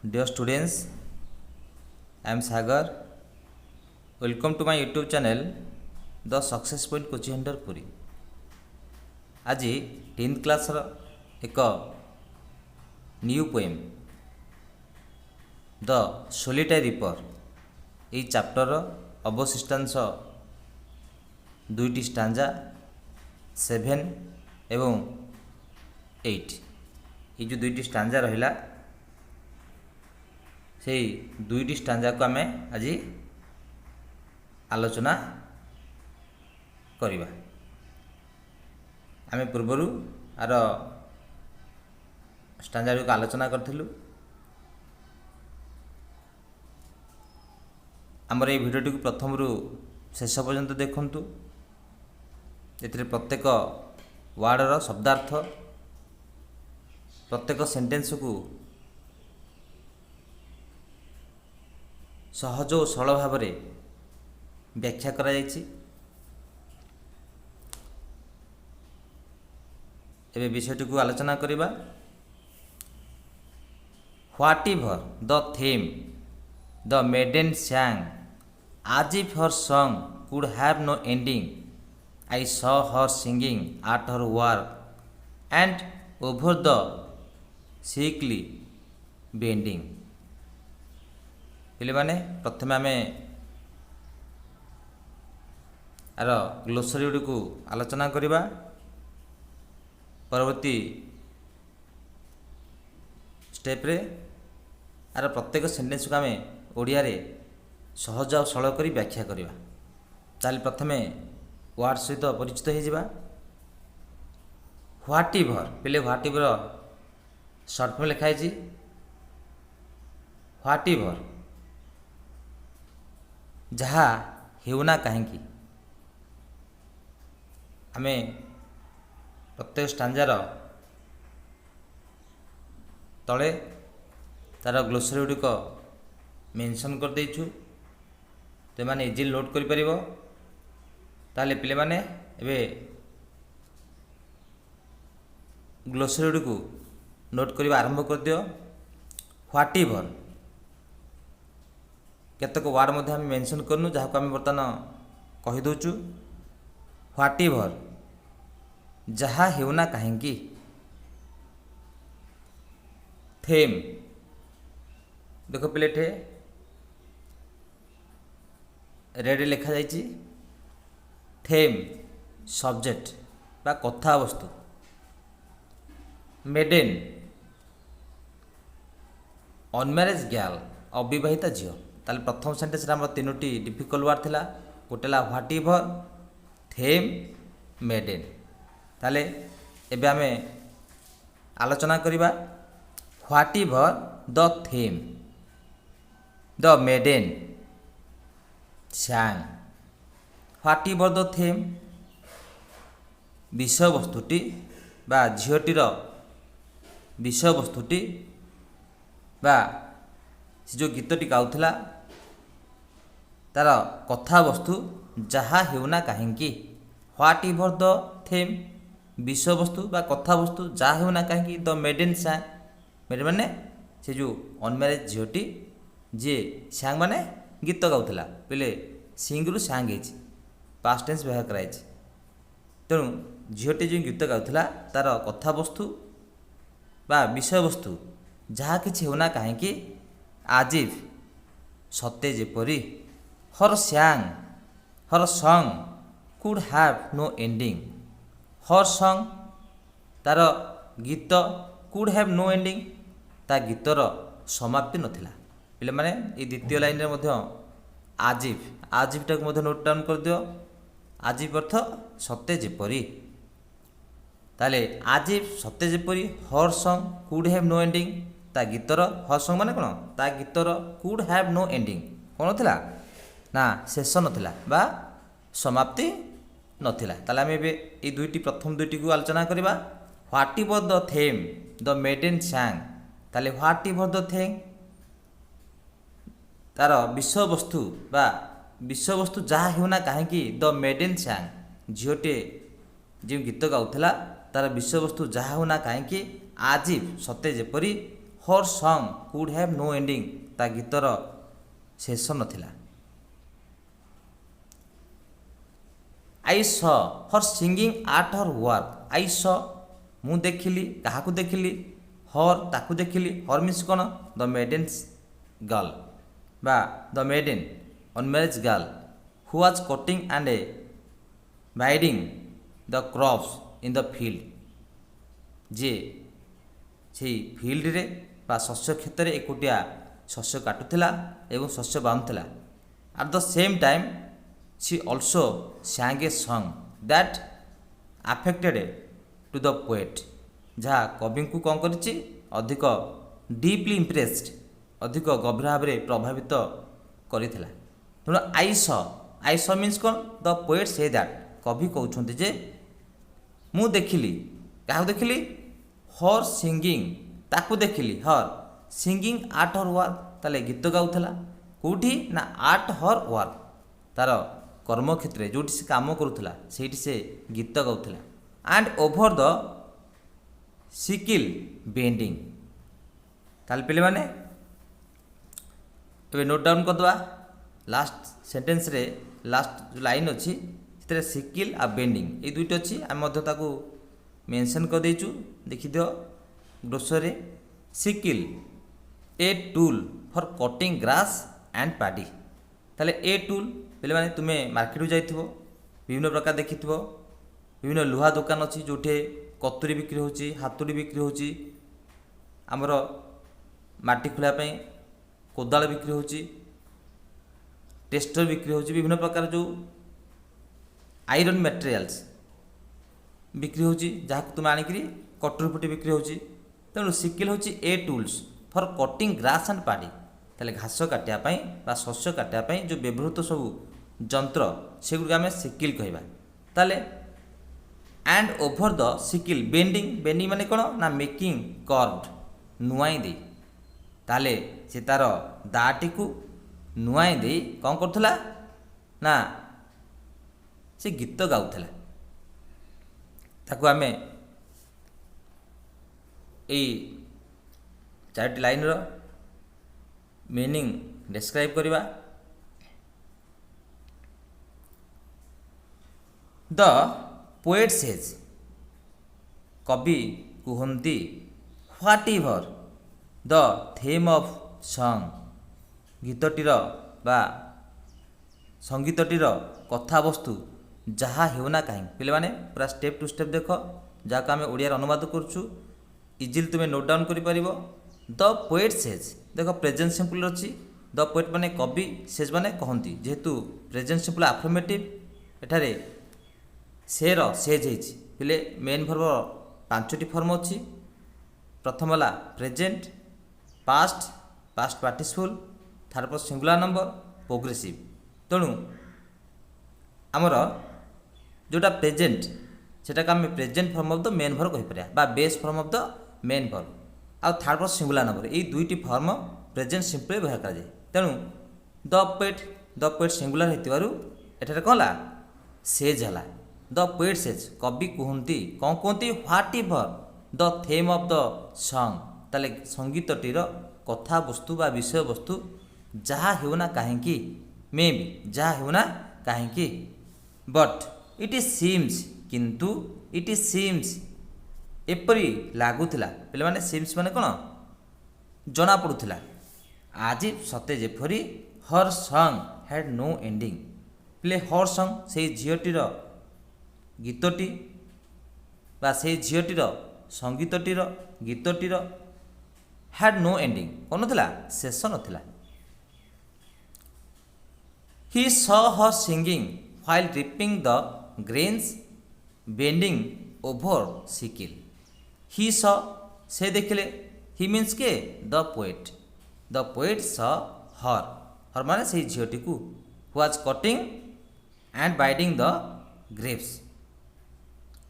Dear students, I am Sagar. Welcome to my YouTube channel, The Success Point Coaching Center Puri. आज 10th class एक new poem the solitary ripper यही chapter अवशिष्टांश दुईटी stanza 7 एवं 8 ये जो दुईटी stanza रहिला से दुईटी stanza को आम आज आलोचना करिबा। आम पूर्वर आर स्टांजा को आलोचना करथिलु। आमर ये भिडियोटी को प्रथम रु शेष पर्यंत देखंतु। एथिरे प्रत्येक वार्डर शब्दार्थ प्रत्येक सेंटेंस को सहज और सरल भाव व्याख्या करा जायछि। एबे विषयटी को आलोचना करिबा। Whatever the theme the maiden sang as if her song could have no ending. I saw her singing at her work and over the sickly bending. पिले माने प्रथमे आमे आर ग्लोसरी गुडी को आलोचना करिबा। परवर्ती स्टेप रे आर प्रत्येक सेंटेंस को आमे ओडिया रे सहज और सरल करी व्याख्या करिबा। ताले प्रथमे वर्ड सहित परिचित हो जिबा। व्हाट एवर पिले व्हाट एवर शॉर्ट फॉर्म लिखा है। व्हाट एवर जहा हेउना कहीं आमे प्रत्येक स्टांजार तले तार ग्लोसरी गुड़िक मेंशन कर देइछु। तो माने इजिली नोट करि परिबो। ताले पिले माने एबे ग्लोसरी गुड़िक नोट करिबा आरंभ कर दियो। व्हाट एवर केतक वार्ड मध्य आम मेंशन करनु जहाँ को आम बर्तमान कहीदुचु। व्हाट एवर जहाँ हेउना कहीं थेम देख पिले रेड लिखा जाइए। थेम सब्जेक्ट बा कथा वस्तु। मेडेन अनम्यारेज गर्ल अविवाहिता झील। ताले प्रथम सेंटेंस आम तीनोटी डिफिकल्ट वार्ड थिला। गोटेला व्हाट एवर थेम मेडेन। ताले एबे आमे आलोचना करिबा। Whatever the theme the maiden sang। Whatever the theme विषय वस्तुटी बा झीटीर विषय वस्तुटी बा से जो गीतटी गाउथिला तार कथा वस्तु जहाँ हेउना कहीं। व्हाट एवर द थेम विषय वस्तु बा कथा वस्तु जहाँ हेउना कहीं। द मेडेन sang मेडेन माने से जो अनम्यारेज झीटी जी sang माने गीत गाउथिला। पहले सिंग रु sang है पास्ट टेंस व्यवहार कराई। तेणु झीटी जो गीत गाउथिला तार कथा वस्तु बा विषय वस्तु जहाँ किछि हेउना कहीं as if सत्य जेपरी। हर sang her song could have no ending। Her song तार गीत could have no ending ता गीतर समाप्ति नथिला। पिले माने ये द्वितीय लाइन रे मध्य as if टाक मध्य नोट डाउन कर दियो। as if अर्थ सत्य जेपरी। ताले as if सत्य जेपरी हर song could have no ending ता गीतर हर सॉन्ग माने कोन ता गीतर कुड हैव नो एंडिंग कोन थिला ना शेष नथिला बा समाप्ति नथिला। ताले हम एबे ए दुईटी प्रथम दुईटी को आलोचना करिबा। Whatever the theme the maiden sang ताले व्हाट एवर द थेम तार विषय वस्तु बा विषय वस्तु जहाँ हेउना कहीं द मेडेन sang झीटे जो गीत गाउथिला तार विषय वस्तु जहाँ होना कहीं आज सत्य जेपरी her song could have no ending ता गीतर शेष नथिला। I saw her singing at her work. I saw मु देखिली काहाकू देखिली हर ताकू देखिली। हर मीन्स कौन द मेडेन्स गर्ल बा the maiden unmarried girl who was cutting and binding the crops in the field जे से फील्ड रे बा शस्य क्षेत्र में एकुटिया शस्य काटुला एवं शस्य बांधुला। At the same time she also sang a song that affected to the poet जहाँ कवि को कौन करिछि अधिक डीपली इम्प्रेस्ड अधिक गभीर भाव में प्रभावित करिथिला। तेणु आई स मीन्स कौन द पोएट से दैट कवि कहते जे मु देखिली क्या देखिली हर सिंगिंग ताकू देखिली हर सिंगिंग एट हर वर्क ताले गीत गाउथला कौटी ना एट हर वर्क तार कर्मक्षेत्र जो से काम करूला से गीत गाउथला। And over the sickle bending ताल पे माने ए नोट डाउन करदे लास्ट सेंटेंस रे लास्ट जो लाइन अच्छी से सिकिल आ बेंडिंग ये दुईट अच्छी आम मेंशन कर देचु देखी दियो glossary sickle a tool for cutting grass and paddy ताले ए टूल पे माने तुम्हें मार्केट जाइथिबो विभिन्न प्रकार देखिथिबो विभिन्न लुहा दुकान अच्छी जो कतुरी बिक्री होची हातुड़ी बिक्री होची आमर माटी खोलिया कोदाल बिक्री होची टेस्टर बिक्री होची विभिन्न प्रकार जो आयरन मटेरियल्स बिक्री होची जहाँ तुम आनिकी कटुरी फुटी बिक्री होची। तेणु सिकिल होची a tools for cutting grass and paddy ताले घास काटियापाई बा शस्य काटियापाई जो व्यवहृत सब जंत्र सेगुड़ आम सिकिल कहवा। ताले and over the sickle bending bending माने कौन ना मेकिंग कर्व्ड नुआई दे ताले से तार दाटी को नुआई दे कौन करथला ना से गीत गाउथला। ताकू आमे ए चारोटी लाइन रो मीनिंग डिस्क्राइब करवा। द पोएट सेज कवि कहती whatever the theme of song गीतटीर बा संगीतटीर कथा वस्तु जहाँ होना कहीं पे माने पूरा स्टेप टू स्टेप देख जहाँ आम ओडिया अनुवाद करुचु इजिली तुम्हें नोट डाउन कर पारिबो। द पोएट सेज देख प्रेजेंट सिंपल अच्छी द पोएट माने कवि सेज माने कहती जेहेतु प्रेजेंट सिंपल आफर्मेटिव एठारे सेर सेज होते मेन भर्ब पांचटी फॉर्म अच्छी प्रथम है present past past participle third person singular number progressive. तेणु आमर जोटा प्रेजेंट सेटा आम present form of the main verb कहीपर बा base form of the main verb आ थर्ड पर्सन सिंगुलर नंबर ये दुईटी फॉर्म प्रेजेंट सिंपल व्यवहार कराए। तेणु द पोएट सिंगुलर होते कौन है सेज है द पोएट सेज कवि कहती कौन कहती whatever the theme of the song ताले संगीतटीर कथा वस्तु बा विषय वस्तु जहाँ होना कहीं मे बी जहाँ होना कहीं बट इट सीम्स किंतु इट सीम्स एपरी लगुला पे माने सीम्स माने कौन जना पड़ूला आज सते जेपरी her song had no ending प्ले हर सॉन्ग से झीटीर गीतटी बा से झीटीर संगीतटीर गीतटीर हैड नो एंडिंग कौन नथिला शेष नथिला। He saw her singing while reaping the grains bending over sickle. He saw से देखले ही मीन्स के द पोएट सॉ हर माने से झीटी को was cutting and binding the grapes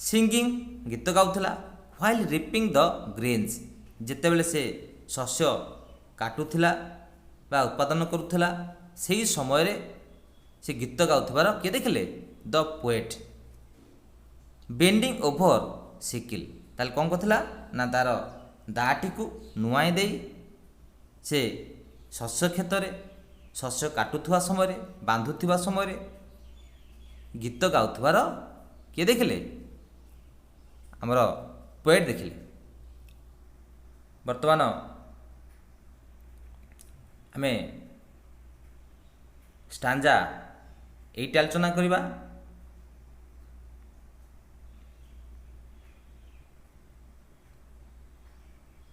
singing गीत गाउथला व्हाइल रिपिंग द ग्रेन्स जिते बेले से शस्य काटुला बा उत्पादन करुला से समय रे से गीत गाउथबार किए देखले the poet bending over sickle ताल कौन करथिला ना तार ଦାଟି को नुआई देई से शस्य क्षेत्र में शस्य काटुवा समय बांधुवा समय गीत गाउथबार किए देखिले आमर पोएट देखिले। वर्तमान आमे स्टांजा एइटा आलोचना करिबा।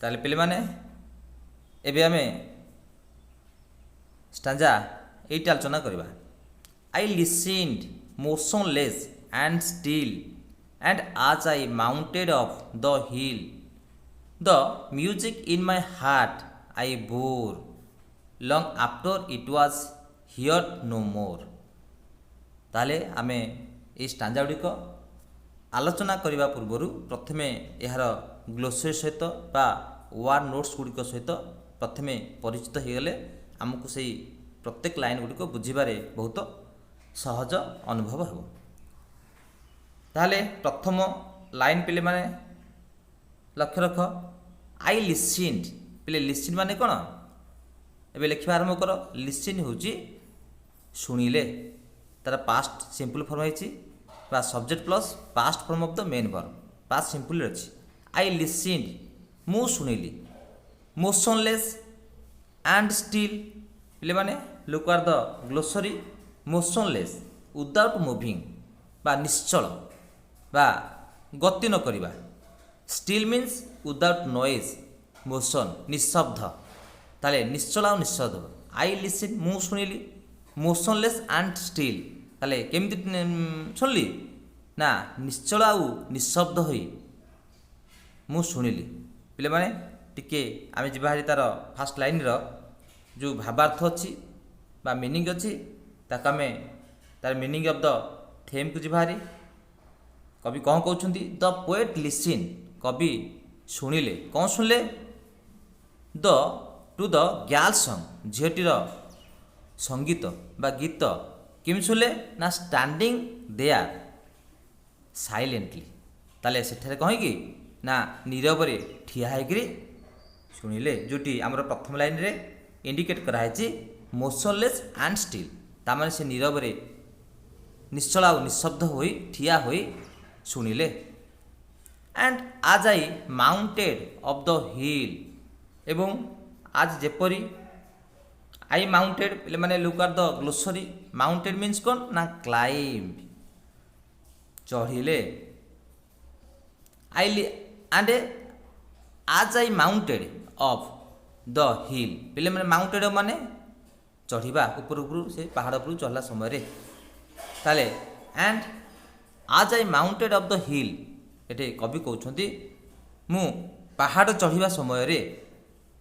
ताले पिले माने एबे आमे स्टांजा एइटा आलोचना करिबा। I listened motionless and still and as I mounted up the hill the music in my heart I bore long after it was heard no more। ताले आमे ए स्टांजा गुड़िक आलोचना करने पूर्वर प्रथमे यार ग्लोसरी सहित बा वार्ड नोट्स गुड़िक सहित प्रथमे परिचित हो गले आमको से प्रत्येक लाइन गुड़िक बुझीबारे बहुत सहज अनुभव हो। ताहले प्रथम लाइन पिले माने लक्ष्य रख आई लिसन्ड पिले लिसन माने कौन एबे लिखा आरंभ कर। लिसन होची शुणिले तार पास्ट सिंपल फॉर्म है बा subject plus past form of the main verb past simple अच्छी। आई लिसन्ड मु शुणिली मोशनलेस एंड स्टिल पिले माने look at the glossary motionless without moving बा निश्चल बा गति न करिबा। Still means without noise motion निशब्द ताले निश्चल आ निशब्द। आई लिसन मु शुणिली मोशनलेस एंड स्टिल ताले केमिति शुणिली ना निश्चल आ निशब्द होई मु शुणिली। पिले माने टिके आमे जिबाहारी तार फास्ट लाइन रो जो भावार्थ अच्छी बा मीनिंग अच्छी ताका आमे तार मीनिंग ऑफ द थेम को जिबाहारी। कवि कौन कहते द पोएट लिसन कवि शुणिले कौन शुणिले the to the girl song झीटीर संगीत बा गीत केमी शुणिले ना स्टैंडिंग देयर साइलेंटली ताले सेठारे कहीं कि ना नीरव ठिया होकर शुणिले जोटी आमर प्रथम लाइन रे इंडिकेट कराई मोशनलेस एंड स्टिल तामाने से नीरव निश्चल आ निशब्द होई ठिया होई शुणिले। And as I mounted of the hill एवं आज जेपरी आई माउंटेड पे माने look at the glossary mounted means कौन ना क्लाइंब चढ़िले। I and as I mounted of the hill पे माने माउंटेड माने चढ़ा ऊपर ऊपर से पहाड़ उपर चढ़ला समय ताले and as I mounted of the हिल एटे कवि कहते मु पहाड़ चढ़ा समय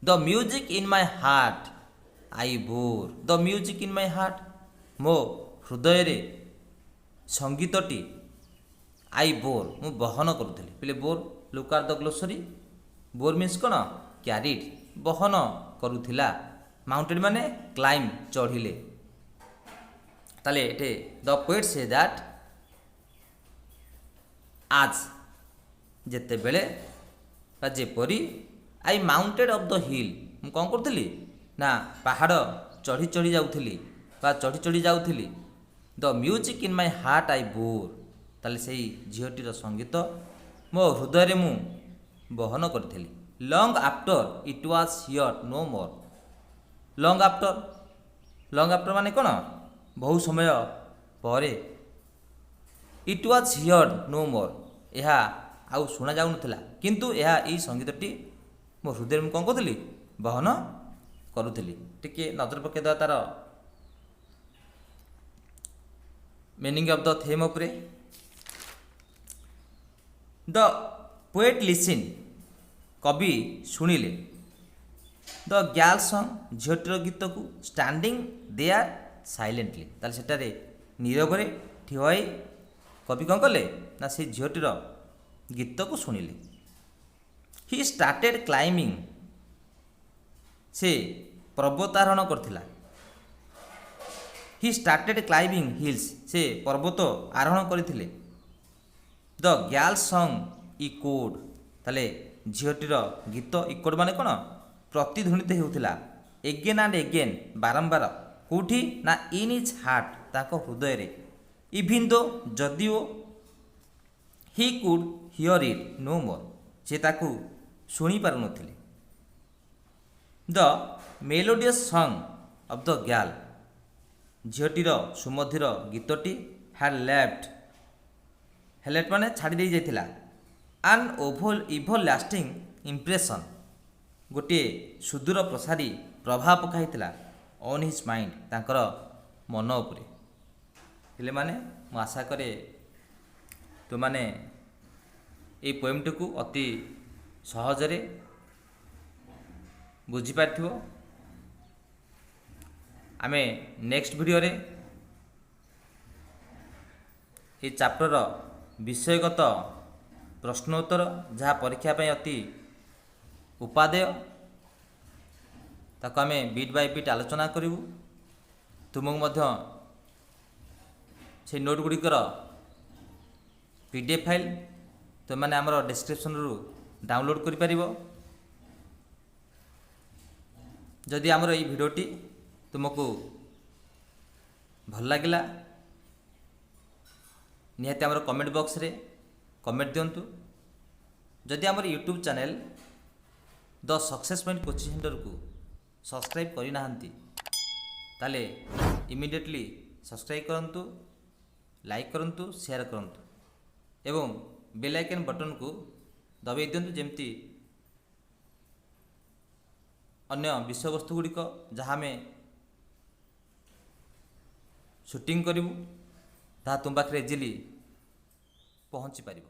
the music in my heart I bore the music in my heart मो हृदय रे संगीतटी आई बोर मु बहन करुଥିଲି पिले bore look at the glossary bore means कौन क्यारिड बहन करुथिला माउंटेड माने क्लाइम चढ़िले। ताले एटे the poet says that as जेते बेले जेपरी I mounted of the hill मु कौन करुଥିଲି ना पहाड़ चढ़ी चढ़ी जाऊଥିଲି बा चढ़ी चढ़ी जाऊଥିଲି the music in my heart I bore ताले से झीटीर संगीत मो हृदय मु बहन करी। Long after it was here no more long after माने कौन बहु समय पर it was here no more यह आउ शुणा जाऊ नथिला किंतु यह ई संगीतटी मो हृदय में कौन करुଥିଲି बहन करुଥିଲି। टिके नजर पकई देवा तार मीनिंग ऑफ द थेम उपरे। द पोएट लिसन कवि शुणिले द गर्ल सॉन्ग झीटीर गीत को स्टैंडिंग देयर साइलेंटली ताले सेटारे नीरव ठिया कवि कौन कले ना से झीटीर गीत को शुणिले। ही स्टार्टेड क्लाइंबिंग से पर्वतारोहण करथिला। ही स्टार्टेड क्लाइंबिंग हिल्स से पर्वत आरोहण करथिले। द गर्ल सॉन्ग इकोड ताले ଝିଅଟିର ଗୀତ ଇକୋଡ଼ ମାନେ କ'ଣ ପ୍ରତିଧ୍ୱନିତ ହେଉଥିଲା ଏଗେନ୍ ଆଣ୍ଡ ଏଗେନ୍ ବାରମ୍ବାର କେଉଁଠି ନା ଇନ୍ ଇଜ୍ ହାର୍ଟ ତାଙ୍କ ହୃଦୟରେ ଇଭିନ୍ ଦୋ ଯଦିଓ he could hear it no more ସେ ତାକୁ ଶୁଣିପାରୁନଥିଲେ। ଦ ମେଲୋଡ଼ିୟସ୍ ସଙ୍ଗ ଅଫ୍ ଦ ଗ୍ୟାଲ୍ ଝିଅଟିର ସୁମଧୁର ଗୀତଟି ହ୍ୟାଡ୍ ଲେଫ୍ଟ ହେଲେଟ୍ ମାନେ ଛାଡ଼ି ଦେଇ ଯାଇଥିଲା ଆନ୍ ଇଭର୍ ଲାଷ୍ଟିଂ ଇମ୍ପ୍ରେସନ୍ ଗୋଟିଏ ସୁଦୂର ପ୍ରସାରୀ ପ୍ରଭାବ ପକାଇଥିଲା ଅନ୍ ହିଜ୍ ମାଇଣ୍ଡ ତାଙ୍କର ମନ ଉପରେ। ପିଲାମାନେ ମୁଁ ଆଶା କରେ ତୁମାନେ ଏହି ପୋଏମ୍ଟିକୁ ଅତି ସହଜରେ ବୁଝିପାରିଥିବ। ଆମେ ନେକ୍ସଟ ଭିଡ଼ିଓରେ ଏହି ଚାପ୍ଟରର ବିଷୟଗତ ପ୍ରଶ୍ନୋତ୍ତର ଯାହା ପରୀକ୍ଷା ପାଇଁ ଅତି ଉପାଦେୟ ତାକୁ ଆମେ ବିଟ୍ ବାଇ ବିଟ୍ ଆଲୋଚନା କରିବୁ। ତୁମକୁ ମଧ୍ୟ ସେହି ନୋଟ୍ ଗୁଡ଼ିକର PDF ଫାଇଲ୍ ତୁମମାନେ ଆମର ଡେସ୍କ୍ରିପସନ୍ରୁ ଡାଉନଲୋଡ଼୍ କରିପାରିବ। ଯଦି ଆମର ଏହି ଭିଡ଼ିଓଟି ତୁମକୁ ଭଲ ଲାଗିଲା ନିହାତି ଆମର କମେଣ୍ଟ ବକ୍ସରେ କମେଣ୍ଟ ଦିଅନ୍ତୁ। ଯଦି ଆମର ୟୁଟ୍ୟୁବ୍ ଚ୍ୟାନେଲ୍ ଦ ସକ୍ସେସ୍ ପଏଣ୍ଟ କୋଚିଂ ସେଣ୍ଟରକୁ ସବସ୍କ୍ରାଇବ୍ କରିନାହାନ୍ତି ତାହେଲେ ଇମିଡ଼ିଏଟଲି ସବସ୍କ୍ରାଇବ୍ କରନ୍ତୁ, ଲାଇକ୍ କରନ୍ତୁ, ସେୟାର କରନ୍ତୁ ଏବଂ ବେଲ୍ ଆଇକନ୍ ବଟନ୍କୁ ଦବାଇ ଦିଅନ୍ତୁ ଯେମିତି ଅନ୍ୟ ବିଷୟବସ୍ତୁ ଗୁଡ଼ିକ ଯାହା ଆମେ ସୁଟିଂ କରିବୁ ତାହା ତୁମ ପାଖରେ ଇଜିଲି ପହଞ୍ଚି ପାରିବ।